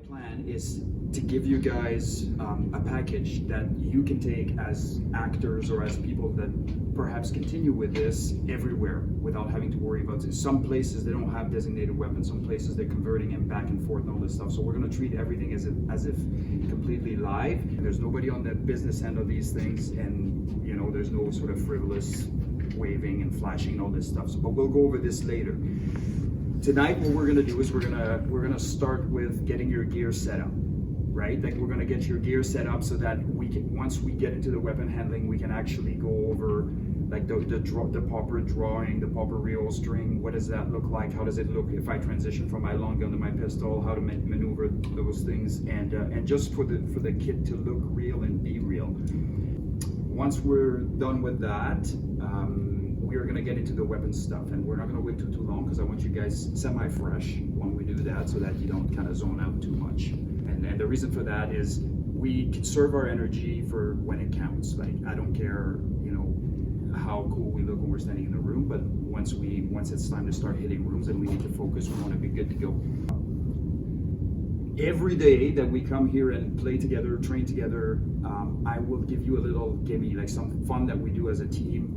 plan is to give you guys a package that you can take as actors or as people that perhaps continue with this everywhere without having to worry about it. Some places they don't have designated weapons, some places they're converting them back and forth and all this stuff. So we're going to treat everything as if completely live. There's nobody on the business end of these things, and you know, there's no sort of frivolous waving and flashing and all this stuff. So, but we'll go over this later. Tonight, what we're gonna do is we're gonna start with getting your gear set up, right? Like we're gonna get your gear set up so that we can, once we get into the weapon handling, we can actually go over like the proper drawing, the proper reholstering. What does that look like? How does it look if I transition from my long gun to my pistol? How to maneuver those things, and just for the kit to look real and be real. Once we're done with that, we are going to get into the weapon stuff, and we're not going to wait too long because I want you guys semi-fresh when we do that, so that you don't kind of zone out too much. And the reason for that is we conserve our energy for when it counts. Like I don't care, you know, how cool we look when we're standing in the room, but once it's time to start hitting rooms and we need to focus, we want to be good to go. Every day that we come here and play together, train together, I will give you a little gimme, like some fun that we do as a team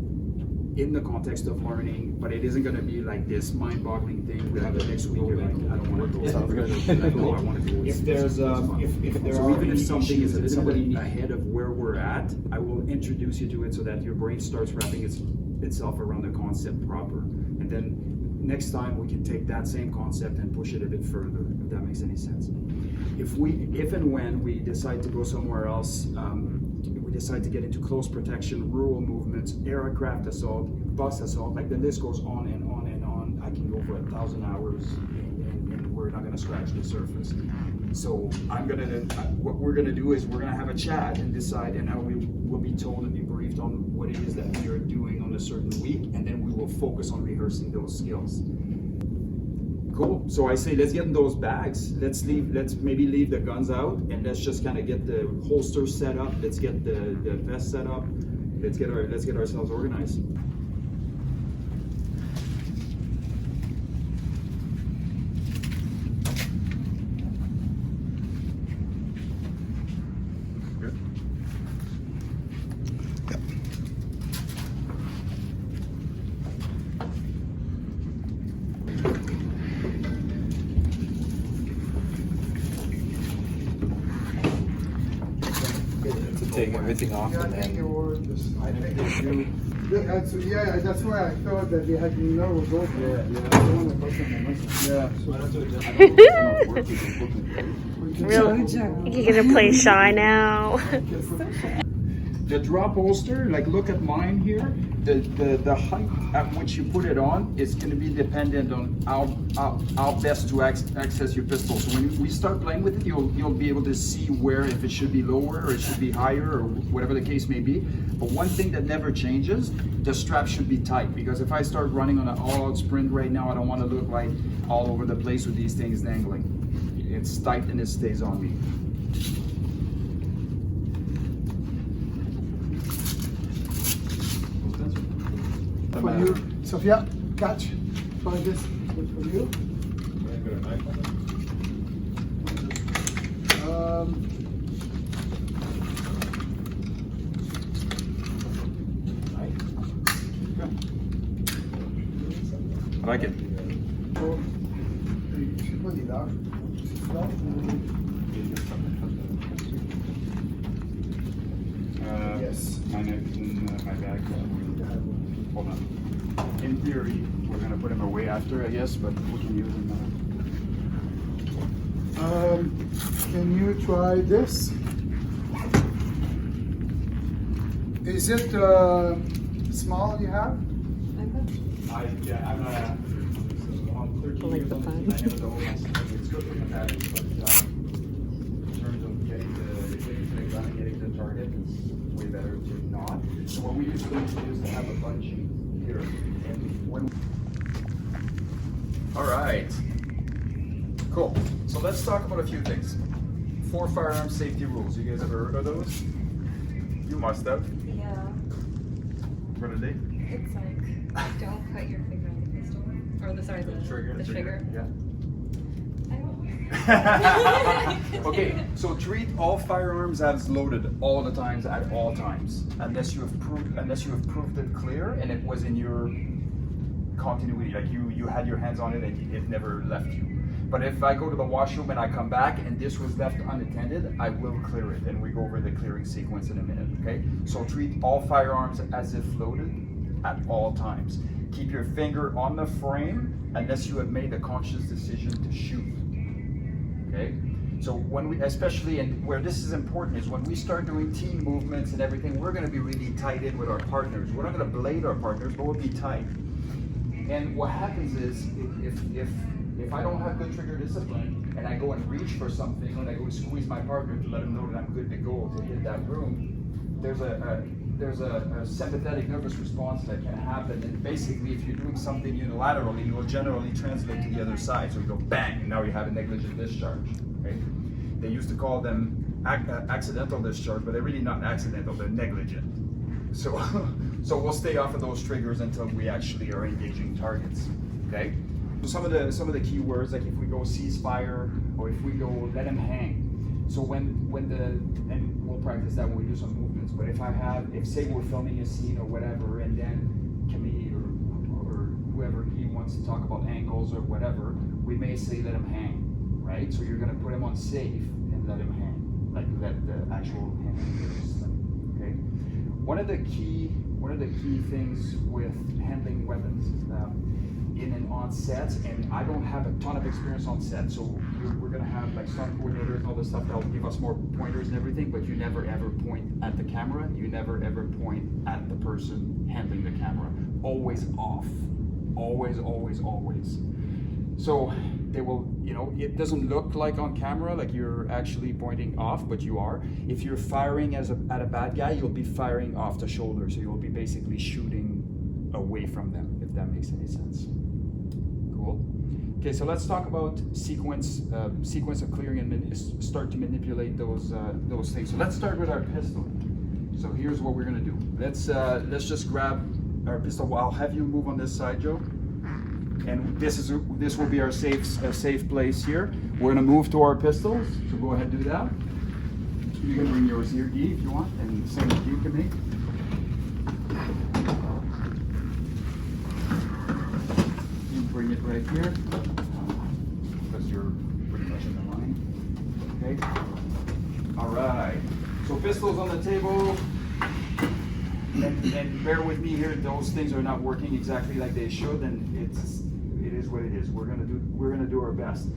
in the context of learning, but it isn't going to be like this mind-boggling thing that the next week you're like, I don't want to go. I want to go. If there's if there so are even if something is a little somebody bit ahead of where we're at, I will introduce you to it so that your brain starts wrapping itself around the concept proper, and then next time we can take that same concept and push it a bit further, if that makes any sense. If and when we decide to go somewhere else, we decide to get into close protection, rural movements, aircraft assault, bus assault, like the list goes on and on and on. I can go for 1,000 hours, and we're not going to scratch the surface. So what we're going to do is we're going to have a chat and decide, and now we will be told and be briefed on what it is that we are doing on a certain week, and then we will focus on rehearsing those skills. Cool. So I say let's get in those bags. Let's maybe leave the guns out, and let's just kind of get the holster set up. Let's get the vest set up. Let's get ourselves organized. Good. Take everything off and then. That's why I thought that they had no go for it. You're gonna play shy now. The drop holster, like look at mine here. The height at which you put it on is going to be dependent on how best to access your pistol. So when we start playing with it, you'll be able to see where, if it should be lower or it should be higher or whatever the case may be. But one thing that never changes, the strap should be tight, because if I start running on an all-out sprint right now, I don't want to look like all over the place with these things dangling. It's tight and it stays on me. For you, Sophia, catch. Try this. Good for you. I like it. Yes. My neck's in my bag. Hold on. In theory, we're going to put him away after, I guess, but we can use him now. Can you try this? Is it small you have? I'm 13 years old. I never know myself. It's good for the package, but in terms of getting the gun and getting the target, it's way better to not. So what we usually do is to have a bunch here. And when all right, cool. So let's talk about a few things. 4 firearm safety rules. You guys ever heard of those? You must have. Yeah. What are they? It's like, don't put your finger on the pistol. Or the trigger. The trigger. Yeah. I don't Okay, so treat all firearms as loaded all the times at all times, unless you have proved it clear and it was in your continuity, like you had your hands on it and it never left you. But if I go to the washroom and I come back and this was left unattended, I will clear it, and we go over the clearing sequence in a minute, okay? So treat all firearms as if loaded at all times. Keep your finger on the frame unless you have made a conscious decision to shoot, okay? So when we, especially, and where this is important is when we start doing team movements and everything, we're gonna be really tight in with our partners. We're not gonna blade our partners, but we'll be tight. And what happens is, if I don't have good trigger discipline and I go and reach for something, or I go squeeze my partner to let him know that I'm good to go to hit that room, there's a sympathetic nervous response that can happen. And basically, if you're doing something unilaterally, it will generally translate to the other side. So you go bang, and now you have a negligent discharge. Okay? They used to call them accidental discharge, but they're really not accidental, they're negligent. So, so we'll stay off of those triggers until we actually are engaging targets. Okay? So some of the key words, like if we go ceasefire, or if we go let him hang. So and we'll practice that when we do some movements. But if say we're filming a scene or whatever, and then Camille or whoever he wants to talk about angles or whatever, we may say let him hang, right? So you're gonna put him on safe and let him hang, like let the actual hanging gears. Okay. One of the key things with handling weapons in and on sets, and I don't have a ton of experience on set, so we're gonna have like stunt coordinators and all this stuff that'll give us more pointers and everything, but you never ever point at the camera, you never ever point at the person handling the camera. Always off. Always, always, always. So they will, it doesn't look like on camera, like you're actually pointing off, but you are. If you're firing at a bad guy, you'll be firing off the shoulder, so you'll be basically shooting away from them, if that makes any sense. Cool. Okay, so let's talk about sequence of clearing and start to manipulate those things. So let's start with our pistol. So here's what we're gonna do. Let's just grab our pistol. Well, I'll have you move on this side, Joe. And this will be our safe place here. We're gonna move to our pistols. So go ahead and do that. You can bring yours here, Guy, if you want, and same with you, Camille. Bring it right here, because you're pretty much in the line. Okay. All right. So pistols on the table, and bear with me here. Those things are not working exactly like they should, and it is what it is. We're gonna do our best.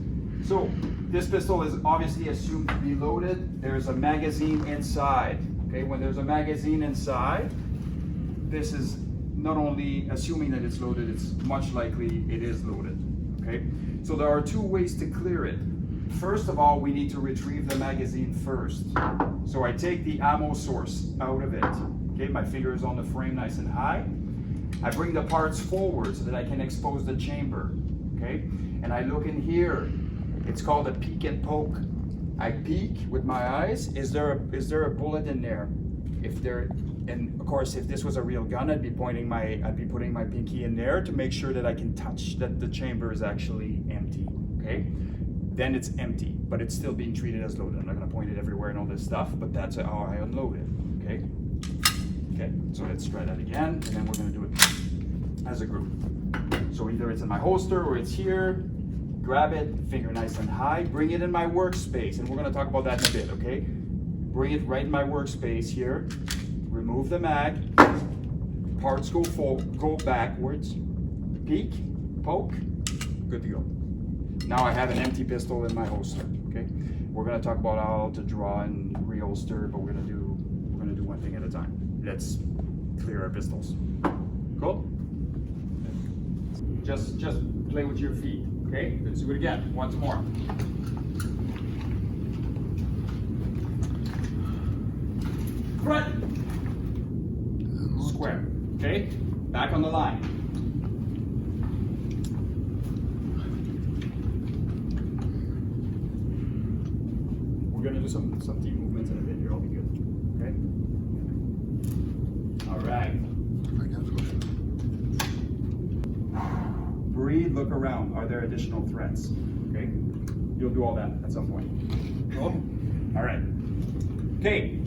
So this pistol is obviously assumed to be loaded. There's a magazine inside. Okay. When there's a magazine inside, this is not only assuming that it's loaded, it's much likely it is loaded, okay? So there are two ways to clear it. First of all, we need to retrieve the magazine first. So I take the ammo source out of it, okay? My finger is on the frame nice and high. I bring the parts forward so that I can expose the chamber, okay? And I look in here. It's called a peek and poke. I peek with my eyes. Is there a bullet in there? And of course, if this was a real gun, I'd be putting my pinky in there to make sure that I can touch that the chamber is actually empty, okay? Then it's empty, but it's still being treated as loaded. I'm not gonna point it everywhere and all this stuff, but that's how I unload it, okay? Okay, so let's try that again, and then we're gonna do it as a group. So either it's in my holster or it's here. Grab it, finger nice and high, bring it in my workspace, and we're gonna talk about that in a bit, okay? Bring it right in my workspace here. Remove the mag, parts go backwards, peek, poke, good to go. Now I have an empty pistol in my holster, okay? We're gonna talk about how to draw and reholster, but we're gonna do one thing at a time. Let's clear our pistols. Cool? Just play with your feet, okay? Let's do it again, once more. Front. Square, okay? Back on the line. We're gonna do some team movements in a bit here, I'll be good, okay? All right. Breathe, look around. Are there additional threats, okay? you'll do all that at some point. Cool? All right. Okay,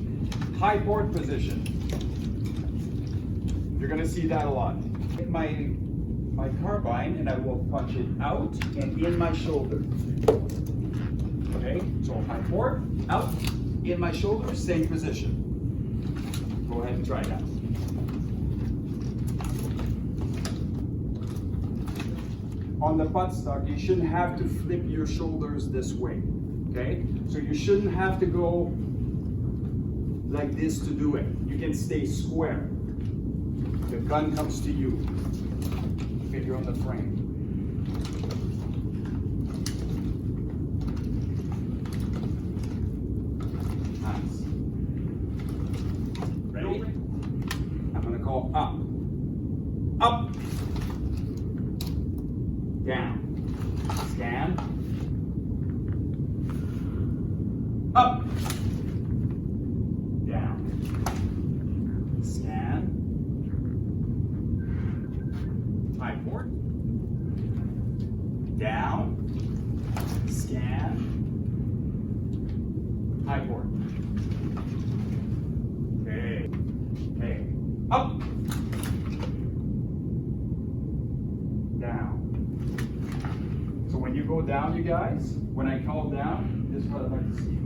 high port position. You're gonna see that a lot. Take my carbine and I will punch it out and in my shoulder. Okay, so high port, out, in my shoulder, same position. Go ahead and try that. On the buttstock, you shouldn't have to flip your shoulders this way, okay? So you shouldn't have to go like this to do it. You can stay square. The gun comes to you. Okay, you're on the frame. Nice. Ready? I'm gonna call up. Up. Down. Scan. Up. Down. Scan. High port. Down. Scan. High port. Okay. Okay. Up. Down. So when you go down, you guys, when I call down, this is what I'd like to see.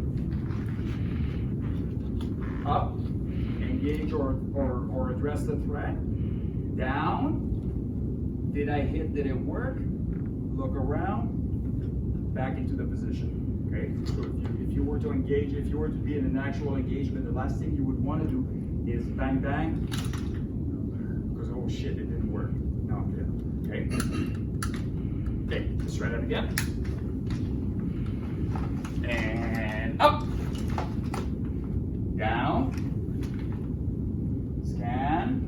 Up, engage or address the threat. Down, did I hit, did it work? Look around, back into the position. Okay, so if you were to engage, if you were to be in an actual engagement, the last thing you would want to do is bang bang, because oh shit, it didn't work. Now I'm good. Okay. Okay, let's try that again. And up. Down. Scan.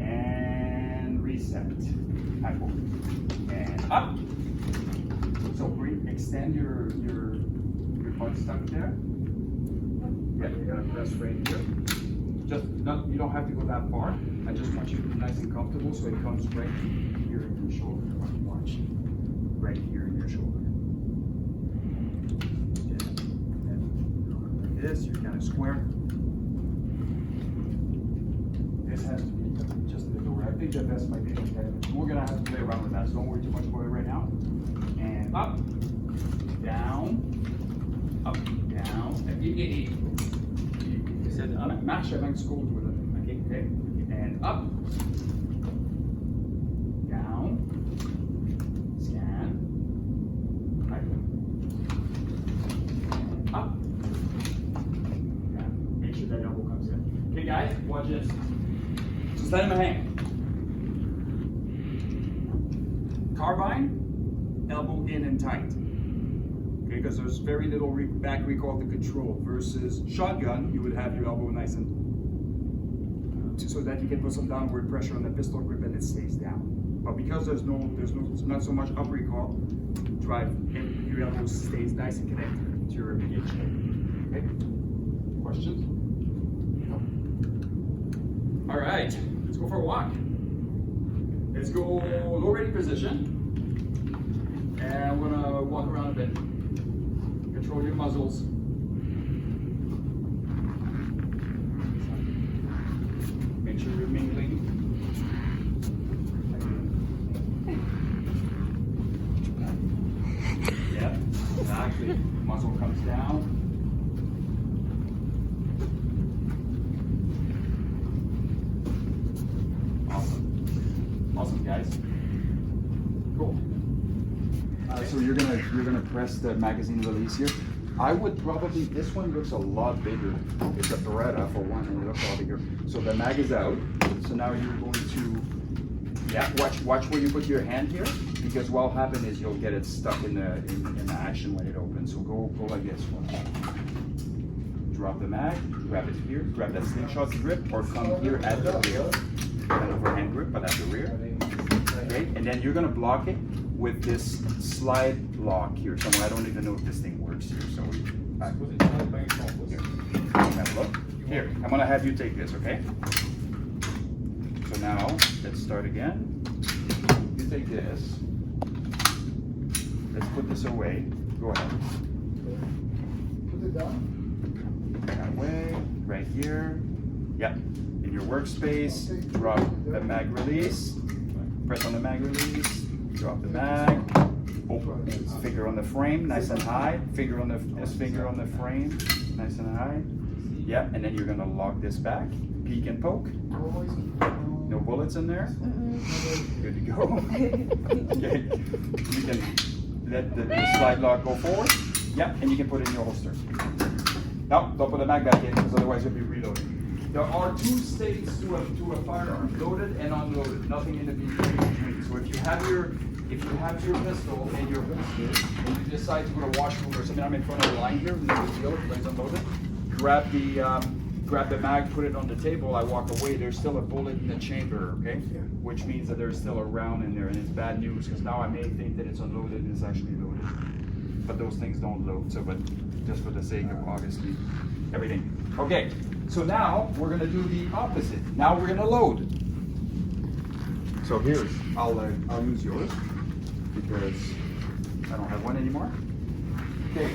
And reset. High forward. And up. So extend your butt stuck there. Yeah, you're gonna press right here. Just not, you don't have to go that far. I just want you to be nice and comfortable so it comes right here in your shoulder. Watch. Right here in your shoulder. And like this, you're kind of square. This has to be just a little right. I think that might be okay. We're gonna have to play around with that, so don't worry too much about it right now. And up, down, up, down. C'est marche avant que tu cours, toi, là. OK, okay. And up, down, scan, right, and up, down. Make sure that elbow comes in. Okay, guys, watch this. So stand in my hand. Carbine, elbow in and tight. Because there's very little back recoil to control versus shotgun, you would have your elbow nice and so that you can put some downward pressure on the pistol grip and it stays down. But because there's not so much up recoil, drive and your elbow stays nice and connected to your engagement. Okay? Questions? No. All right, let's go for a walk. Let's go low ready position, and we're gonna walk around a bit. Control your muzzles. Make sure you're mingling. Yeah, exactly. Muzzle comes down. Awesome. Awesome, guys. Cool. So you're gonna press the magazine release here. I would probably, this one looks a lot bigger. It's a Beretta for one, and it looks a lot bigger. So the mag is out. So now you're going to, yeah, watch where you put your hand here, because what'll happen is you'll get it stuck in the action when it opens. So go like this one. Drop the mag, grab it here, grab that slingshot grip, or come here at the rear. An overhand grip, but at the rear. Okay, and then you're gonna block it with this slide lock here somewhere. I don't even know if this thing works here. So here. Have a look. Here, I'm gonna have you take this, okay? So now let's start again. You take this. let's put this away. Go ahead. Put it down. That way, right here. Yep. In your workspace, drop the mag release. Press on the mag release. Drop the mag. Oh, finger on the frame, nice and high. Finger on the frame, nice and high. Yep. And then you're gonna lock this back. Peek and poke. No bullets in there. Good to go. Okay. You can let the slide lock go forward. Yep. And you can put it in your holster. No, don't put the mag back in because otherwise you'll be reloading. There are two states to a firearm: loaded and unloaded. Nothing in the between. So if you have your pistol and your holster, and you decide to go to washroom or something, I'm in front of the line here. No big deal. It's unloaded. Grab the mag, put it on the table. I walk away. There's still a bullet in the chamber. Okay, which means that there's still a round in there, and it's bad news because now I may think that it's unloaded and it's actually loaded. But those things don't load. So, but just for the sake of obviously everything. Okay. So now we're gonna do the opposite. Now we're gonna load. So here's, I'll use yours because I don't have one anymore. Okay,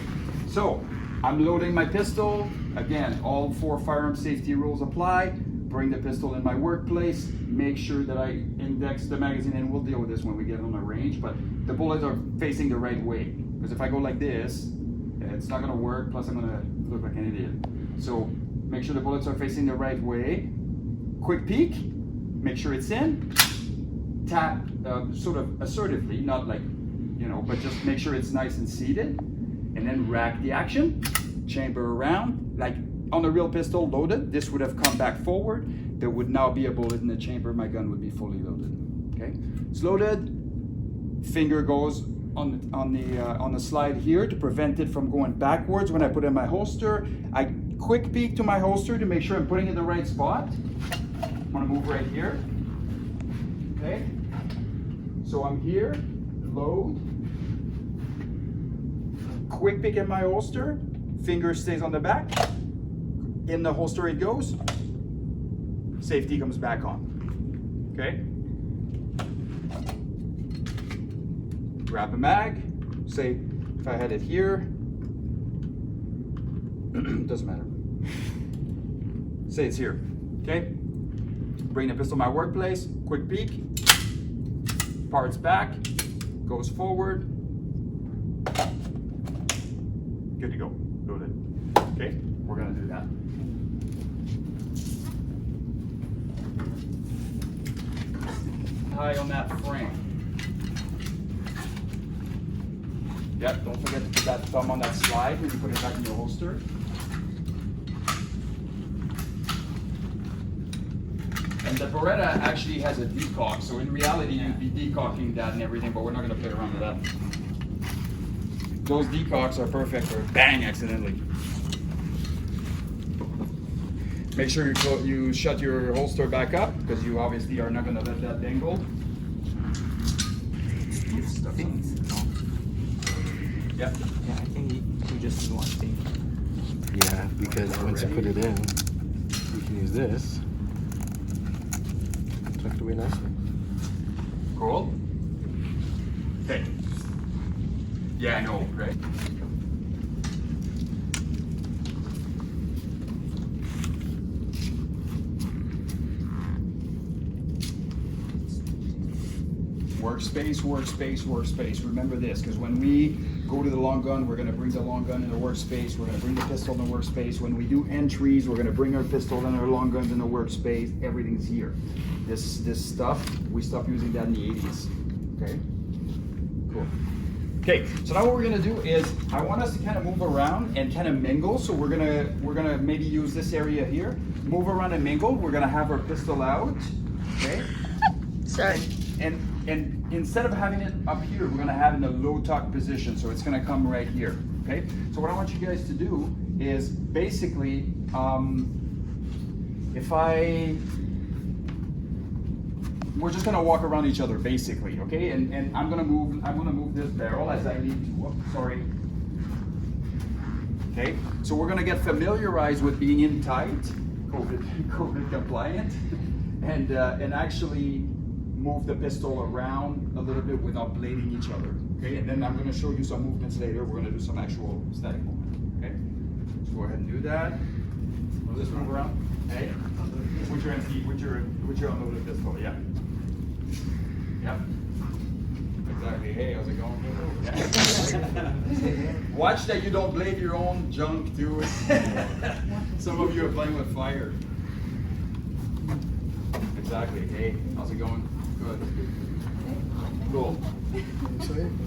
so I'm loading my pistol. Again, all 4 firearm safety rules apply. Bring the pistol in my workplace. Make sure that I index the magazine, and we'll deal with this when we get on the range, but the bullets are facing the right way. Because if I go like this, it's not gonna work, plus I'm gonna look like an idiot. So make sure the bullets are facing the right way. Quick peek, make sure it's in. Tap sort of assertively, not like, but just make sure it's nice and seated. And then rack the action, chamber around. Like on a real pistol loaded, this would have come back forward. There would now be a bullet in the chamber. My gun would be fully loaded. Okay, it's loaded. Finger goes on the slide here to prevent it from going backwards when I put it in my holster. I quick peek to my holster to make sure I'm putting it in the right spot. I'm gonna move right here. Okay. So I'm here, load. Quick peek in my holster. Finger stays on the back. In the holster it goes. Safety comes back on. Okay. Grab a mag. Say if I had it here. Doesn't matter. Say it's here. Okay. Bring the pistol to my workplace. Quick peek. Parts back. Goes forward. Good to go. Loaded. Okay. We're gonna do that. High on that frame. Yep. Don't forget to put that thumb on that slide when you put it back in your holster. And the Beretta actually has a decock, so in reality you'd be decocking that and everything, but we're not going to play around with that. Those decocks are perfect for bang accidentally. Make sure you shut your holster back up because you obviously are not going to let that dangle. Yep. Yeah, I think you just need one thing. Yeah, because once you put it in, you can use this. Tucked away nicely. Cool. Okay. Yeah, I know, right? Workspace, workspace, workspace. Remember this, because when we go to the long gun, we're going to bring the long gun in the workspace. We're going to bring the pistol in the workspace. When we do entries, we're going to bring our pistol and our long guns in the workspace. Everything's here. This stuff, we stopped using that in the 80s. Okay? Cool. Okay, so now what we're gonna do is I want us to kind of move around and kind of mingle. So we're gonna maybe use this area here, move around and mingle. We're gonna have our pistol out. Okay? Sorry. And instead of having it up here, we're gonna have it in a low tuck position. So it's gonna come right here. Okay? So what I want you guys to do is basically, we're just gonna walk around each other basically, okay? And I'm gonna move this barrel as I need to. Whoops, sorry. Okay, so we're gonna get familiarized with being in tight, COVID compliant, and actually move the pistol around a little bit without blading each other. Okay, and then I'm gonna show you some movements later. We're gonna do some actual static movement. Okay, so go ahead and do that. Will this move around? Hey, with your empty, with your unloaded pistol. Yeah. Yep. Exactly. Hey, how's it going? Yeah. Watch that you don't blade your own junk too. Some of you are playing with fire. Exactly. Hey, how's it going? Good. Cool.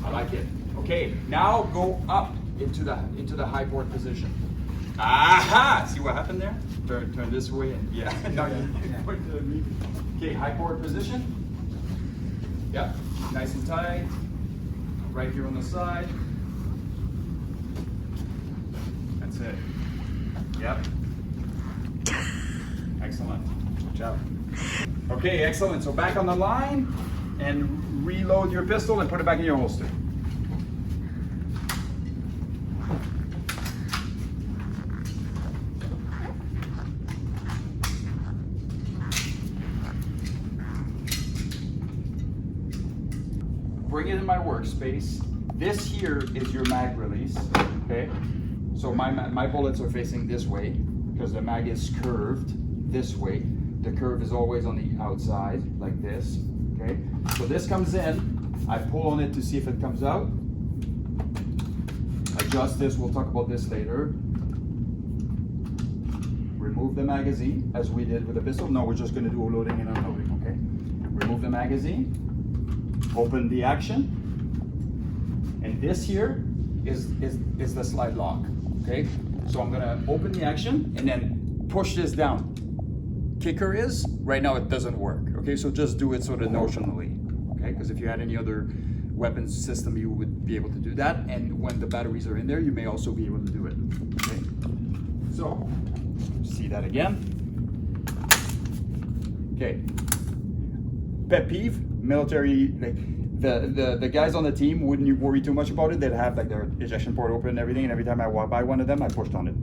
I like it. Okay, now go up into the high board position. Aha! See what happened there? Turn this way and yeah. No, okay, high board position. Yep. Nice and tight. Right here on the side. That's it. Yep. Excellent. Good job. Okay, excellent. So back on the line and reload your pistol and put it back in your holster. Bring it in my workspace. This here is your mag release, okay? So my bullets are facing this way because the mag is curved this way. The curve is always on the outside, like this, okay? So this comes in, I pull on it to see if it comes out. Adjust this, we'll talk about this later. Remove the magazine, as we did with the pistol. No, we're just gonna do a loading and unloading, okay? Remove the magazine, open the action, and this here is the slide lock, okay? So I'm gonna open the action and then push this down. Kicker is, right now it doesn't work, okay? So just do it sort of notionally, okay? Because if you had any other weapons system, you would be able to do that. And when the batteries are in there, you may also be able to do it, okay? So, see that again. Okay. Pet peeve, military, like the guys on the team wouldn't you worry too much about it. They'd have like their ejection port open and everything, and every time I walk by one of them, I pushed on it.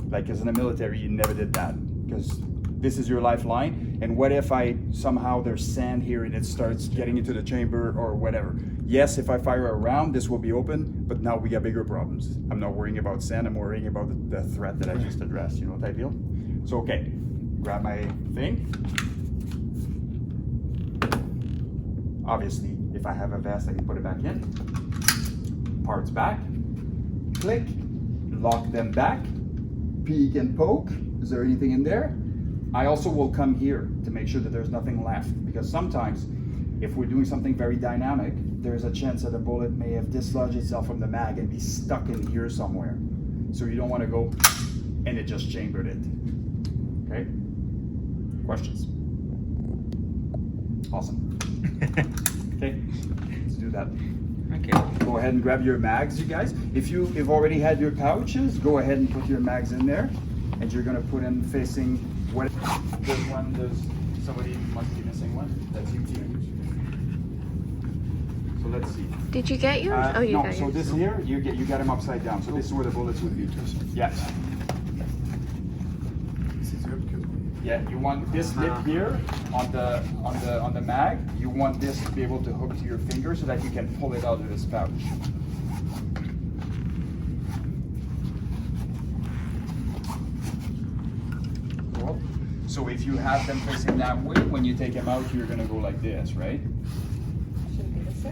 Like, because in the military, you never did that, because this is your lifeline. And what if somehow there's sand here and it starts getting into the chamber or whatever? Yes, if I fire a round, this will be open, but now we got bigger problems. I'm not worrying about sand, I'm worrying about the threat that I just addressed, you know, type deal. So, okay, grab my thing. Obviously, if I have a vest, I can put it back in. Parts back, click, lock them back, peek and poke. Is there anything in there? I also will come here to make sure that there's nothing left, because sometimes if we're doing something very dynamic, there's a chance that a bullet may have dislodged itself from the mag and be stuck in here somewhere. So you don't want to go and it just chambered it. Okay? Questions? Awesome. Okay, let's do that. Okay. Go ahead and grab your mags, you guys. If you've already had your pouches, go ahead and put your mags in there, and you're gonna put them facing what. There's one. There's somebody must be missing one. That's you, Tina. So let's see. Did you get yours? Oh, you no, got so yours. this here, you got them upside down. So this is where the bullets would be. Yes. Yeah, you want this lip here on the mag. You want this to be able to hook to your finger so that you can pull it out of this pouch. Cool. So if you have them facing that way, when you take them out, you're gonna go like this, right?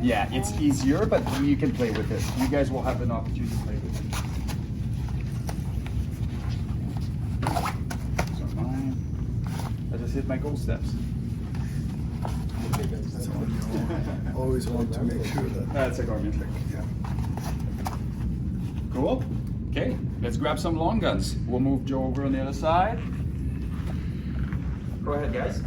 Yeah, it's easier, but you can play with it. You guys will have an opportunity to play with it. I just hit my goal steps. Always want to make sure that. That's a Garmin trick. Yeah. Cool. Okay, let's grab some long guns. We'll move Joe over on the other side. Go ahead, guys.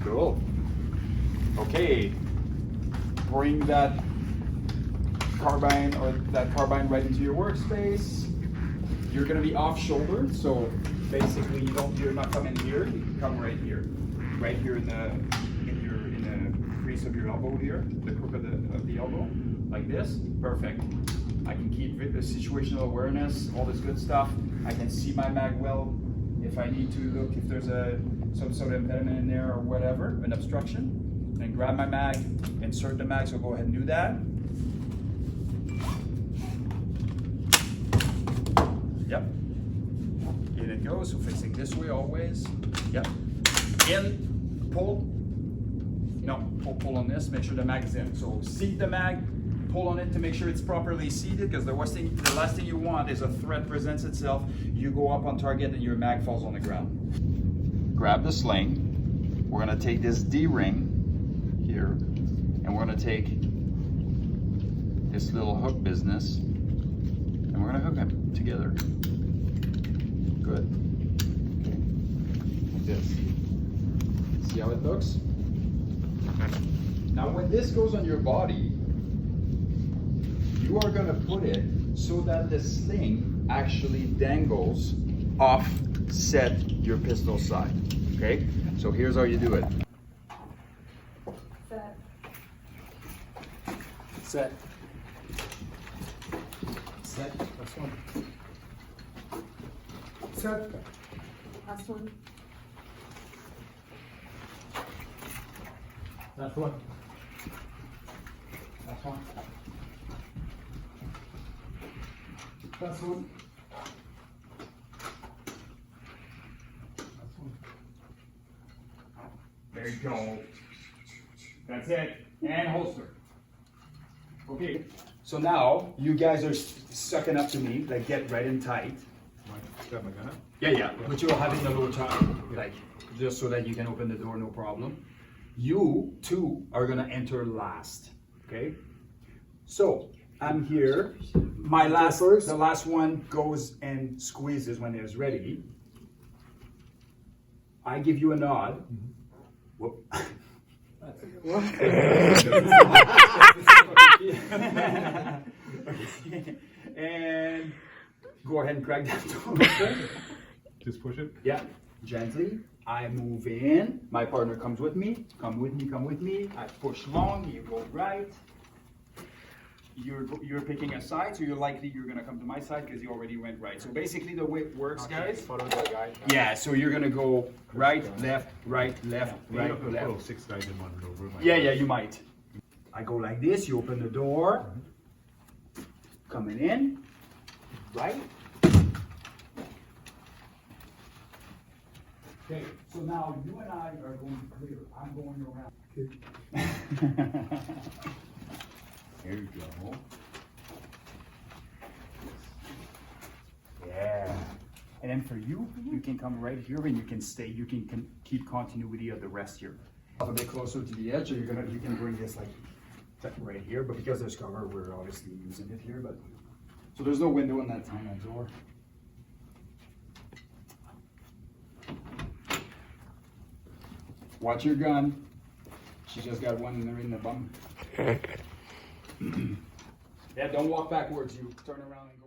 Cool. Okay. Bring that carbine right into your workspace. You're gonna be off shoulder, so basically you're not coming here. You can come right here in the crease of your elbow here, the crook of the elbow, like this. Perfect. I can keep the situational awareness, all this good stuff. I can see my mag well if I need to look if there's some sort of impediment in there or whatever, an obstruction, and grab my mag, insert the mag, so go ahead and do that. Yep. In it goes, so facing this way always. Yep. In, pull. No, pull on this, make sure the mag is in. So seat the mag, pull on it to make sure it's properly seated, because the last thing you want is a threat presents itself, you go up on target and your mag falls on the ground. Grab the sling. We're gonna take this D-ring here, and we're gonna take this little hook business, and we're gonna hook them together. Good. Okay. Like this. See how it looks? Now when this goes on your body, you are going to put it so that the sling actually dangles offset your pistol side. Okay? So here's how you do it. Set. Set. Set. Last one. Set. Last one. Last one. Last one. Last one. Last one. There you go. That's it. And holster. Okay. So now you guys are sucking up to me, like get right and tight. Grab my gun up. Yeah. But you'll have it in the low time, like just so that you can open the door, no problem. You two are gonna enter last. Okay. So I'm here. My last, the last one goes and squeezes when it's ready. I give you a nod. Whoop. And go ahead and crack that door. Just push it. Yeah, gently. I move in. My partner comes with me. Come with me. Come with me. I push long. You go right. You're picking a side, so you're gonna come to my side because you already went right. So basically, the way it works, guys. Follow that guy. Yeah. So you're gonna go right, left, right, left, right, left. Follow 6 guys in one row. Yeah, you might. I go like this. You open the door. Coming in. Right. Okay, so now you and I are going clear. I'm going around. There you go. Yeah. And then for you, you can come right here and you can stay. You can keep continuity of the rest here. A bit closer to the edge, so you can bring this like right here. But because there's cover, we're obviously using it here. But so there's no window in that door. Watch your gun. She just got one in the bum. Yeah, don't walk backwards. You turn around and go.